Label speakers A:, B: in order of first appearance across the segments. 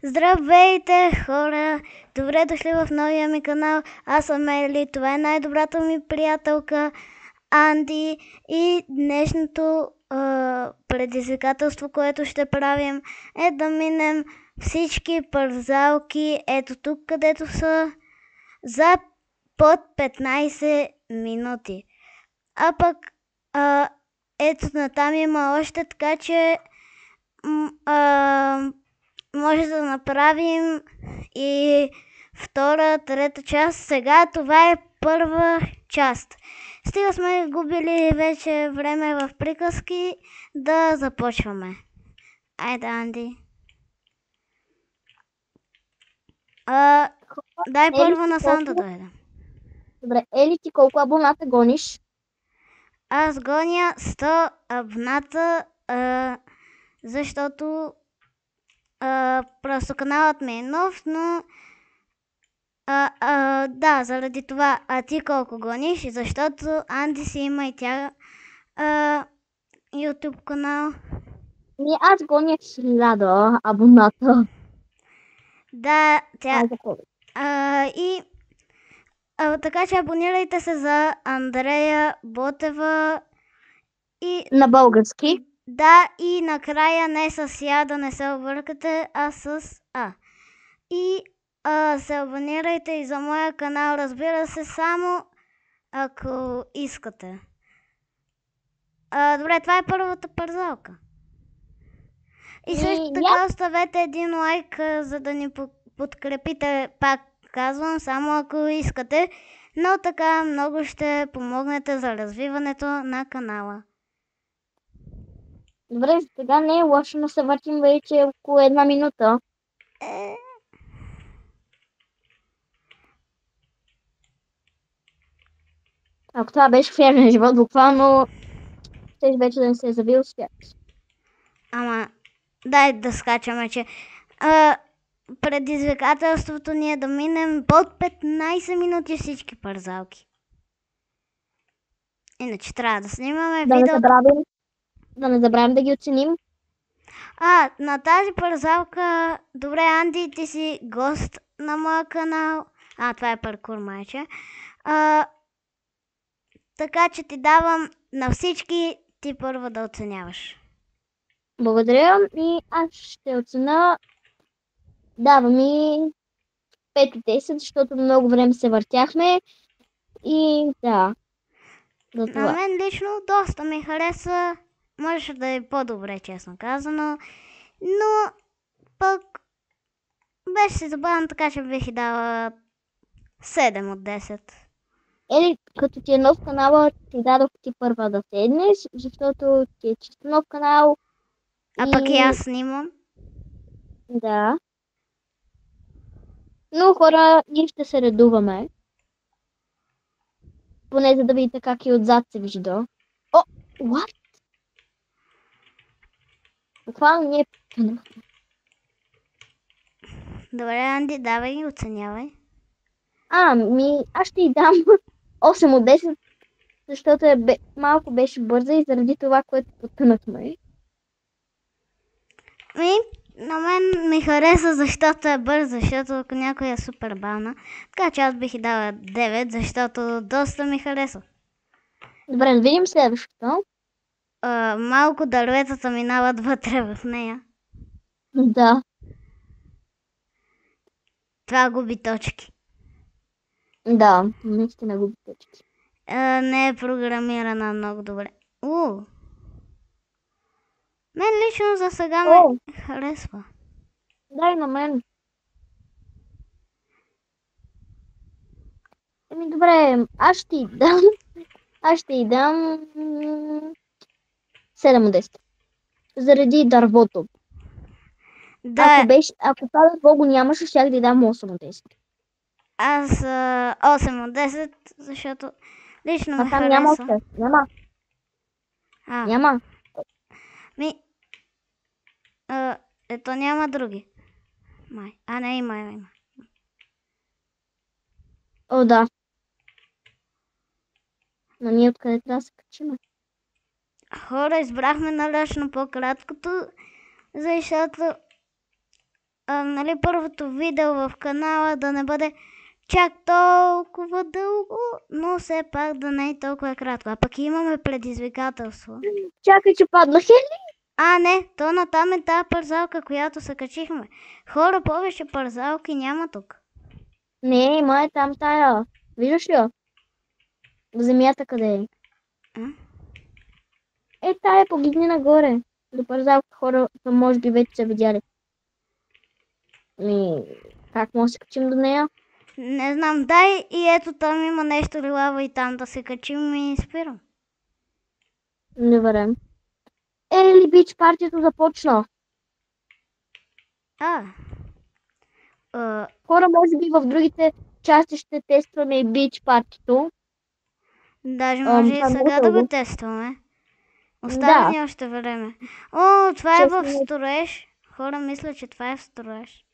A: Здравейте, хора! Добре дошли в новия ми канал. Аз съм Ели, това е най-добрата ми приятелка Анди и днешното предизвикателство, което ще правим, е да минем всички парзалки, ето тук, където са, за под 15 минути. А пък ето натам има още, така че може да направим и втора, трета част. Сега това е първа част. Стига сме губили вече време в приказки, да започваме. Айде, Анди. Дай първо насам да дойда.
B: Добре, Ели, ти колко абоната гониш?
A: Аз гоня 100 абоната, защото просто каналът ми е нов, но да, заради това. А ти колко гониш? Защото Анди си има и тя YouTube канал.
B: Аз гоня 1000 абоната.
A: Да, тя.
B: И
A: така че абонирайте се за Андрея Ботева и
B: на български.
A: Да, и накрая не с я, да не се объркате, а с А. И се абонирайте и за моя канал, разбира се, само ако искате. Добре, това е първата парзалка. И също така оставете един лайк, за да ни подкрепите, пак казвам, само ако искате. Но така много ще помогнете за развиването на канала.
B: Добре, сега не е лошо, но се въртим вече около 1 минута. Ако това беше в реален живот, буквално ще вече да не се е завил свят.
A: Ама, дай да скачаме, че предизвикателството ни е да минем под 15 минути всички парзалки. Иначе трябва да снимаме видео.
B: Да не забравим да ги оценим.
A: На тази парзалка, добре, Анди, ти си гост на моя канал. Това е паркур, майче. Така че ти давам на всички ти първо да оценяваш.
B: Благодаря и аз ще оценя. Давам и 5 от 10, защото много време се въртяхме. И да.
A: На мен лично доста ми хареса. Можеше да е по-добре, честно казано. Но пък беше си забавно, така че бих и дала 7 от 10.
B: Ели, като ти е нов канал, ти дадох ти първа да седнеш, защото ти е чисто нов канал.
A: Пък и аз снимам.
B: Да. Но хора, ние ще се редуваме. Поне за да видите как и отзад се вижда. What? Буквално ние пънахме.
A: Добре, Анди, давай и оценявай.
B: Аз ще й дам 8 от 10, защото малко беше бърза и заради това, което потънахме.
A: На мен ми хареса, защото е бърза, защото ако някой е супер бавна. Така че аз бих и дала 9, защото доста ми хареса.
B: Добре, да видим следващото.
A: Малко дърветата минават вътре в нея.
B: Да.
A: Това губи точки.
B: Да, наистина губи точки.
A: Не е програмирана много добре. Мен лично за сега ме харесва.
B: Дай на мен. Добре, аз ще й дам 7 от 10. Заради дървото.
A: Да.
B: Ако това дърво го нямаше, щях да й дам 8 от 10.
A: Аз 8 от 10, защото лично ме харесва.
B: Няма още. Няма.
A: Ето няма други. Не, има.
B: Да. Но ние откъде трябва да се качим?
A: Хора, избрахме налично по-краткото, защото нали, първото видео в канала да не бъде чак толкова дълго, но все пак да не е толкова кратко. А пък имаме предизвикателство.
B: Чакай, че паднах.
A: Не, то натам е тази парзалка, която се качихме. Хора, повече парзалки няма тук.
B: Не, има е там тая. Виждаш ли я? В земята къде е? Тая, погледни нагоре. До парзалка хора, може би вече са видяли. Как може да се качим до нея?
A: Не знам, дай и ето там има нещо лилава и там да се качим и спирам.
B: Не варем. Ли бич партията започна. Хора, може би в другите части ще тестваме и бич партито.
A: Даже може и сега да го тестваме. Остава ни още време. Това е в строеж. Хора, мисля, че това е в строеж.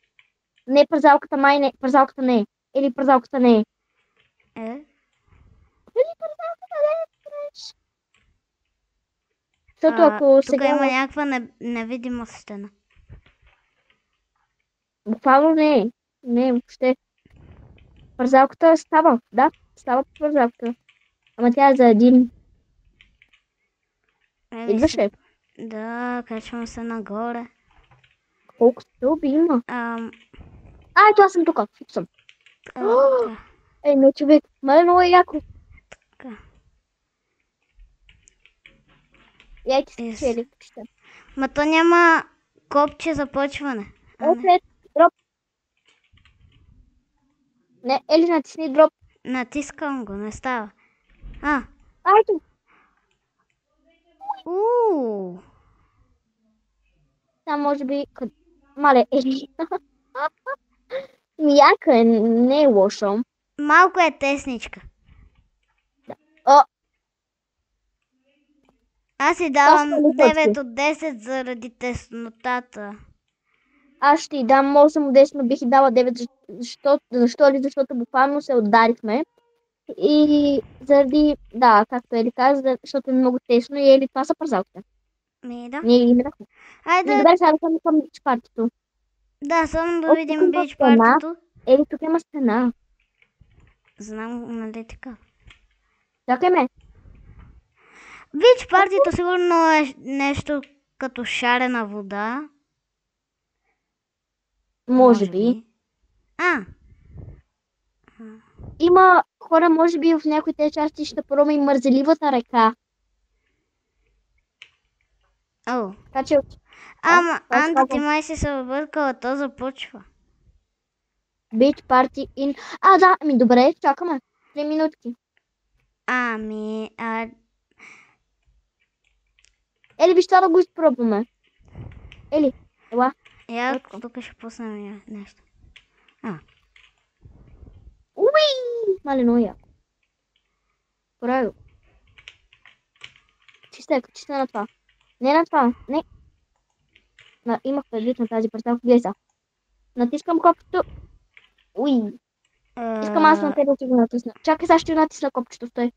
B: Не, парзалката май не. Парзалката не е. Или парзалката не е. Или парзалката не е в строеж. Защото ако
A: тук има някаква невидима стена.
B: Буквално не е. Не, въобще. Парзалката става. Да, става парзалката. Ама тя е за един. Идваш ли?
A: Да, качвам се нагоре.
B: Колко стълби има? Ето аз съм тук. Тук съм. Не, човек. Мале, много е яко.
A: Така.
B: Яйте си чели.
A: Ма то няма копче за почване.
B: Дроп. Не, Ели, натисни дроп.
A: Натискам го, не става.
B: Ето. Там може би... Мале, Ели. Яка е, не е лошо.
A: Малко е тесничка. Аз си давам 9 от 10 заради теснотата.
B: Аз ще й дам 8 от 10, но бих й дала 9, защото буквално се ударихме. И заради, както Ели каза, защото е много тесно и Ели, това са парзалките.
A: Да.
B: Ние ги минахме.
A: Айде.
B: Добре, сега да ходим към бич партито.
A: Да, само да видим бич партито.
B: Ели, тук има стена.
A: Знам, нали така.
B: Чакай ме.
A: Бич партито сигурно е нещо като шарена вода.
B: Може би. Има хора, може би в някои тези части ще пробваме и мързеливата река. Така че...
A: Анди, ти май си се объркала, то започва.
B: Beach party in... Да, добре, чакаме. 3 минутки. Ели, виж това да го изпробваме. Ели, ела.
A: Тук ще пуснем нещо.
B: Уи! Мале, много яко. Правилно. Чистай на това. Не на това, не. Имах предвид на тази парцелка. Гледай са. Натискам копчето. Уи. Искам аз на тебе да го натисна. Чакай, сега ще натисна копчето. Стой.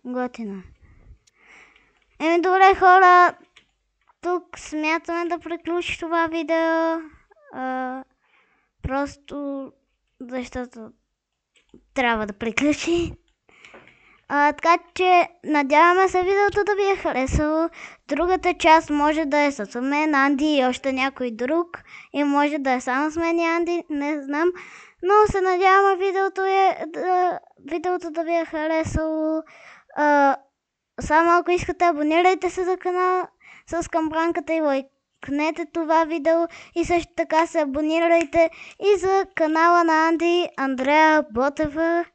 A: Готина. Добре, хора. Тук смятаме да приключи това видео. Просто защото трябва да приключи. Така че надяваме се видеото да ви е харесало. Другата част може да е с мен, Анди и още някой друг. И може да е само с мен и Анди, не знам. Но се надяваме видеото да ви е харесало. Само ако искате, абонирайте се за канала с камбанката и лайкнете това видео. И също така се абонирайте и за канала на Анди, Андрея Ботева.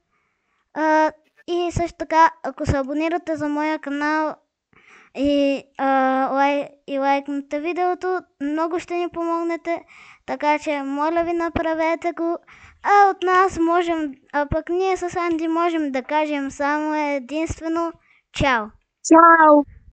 A: И също така, ако се абонирате за моя канал и лайкнете видеото, много ще ни помогнете. Така че, моля ви, направете го. От нас пък ние с Анди можем да кажем само единствено чао!
B: Чао!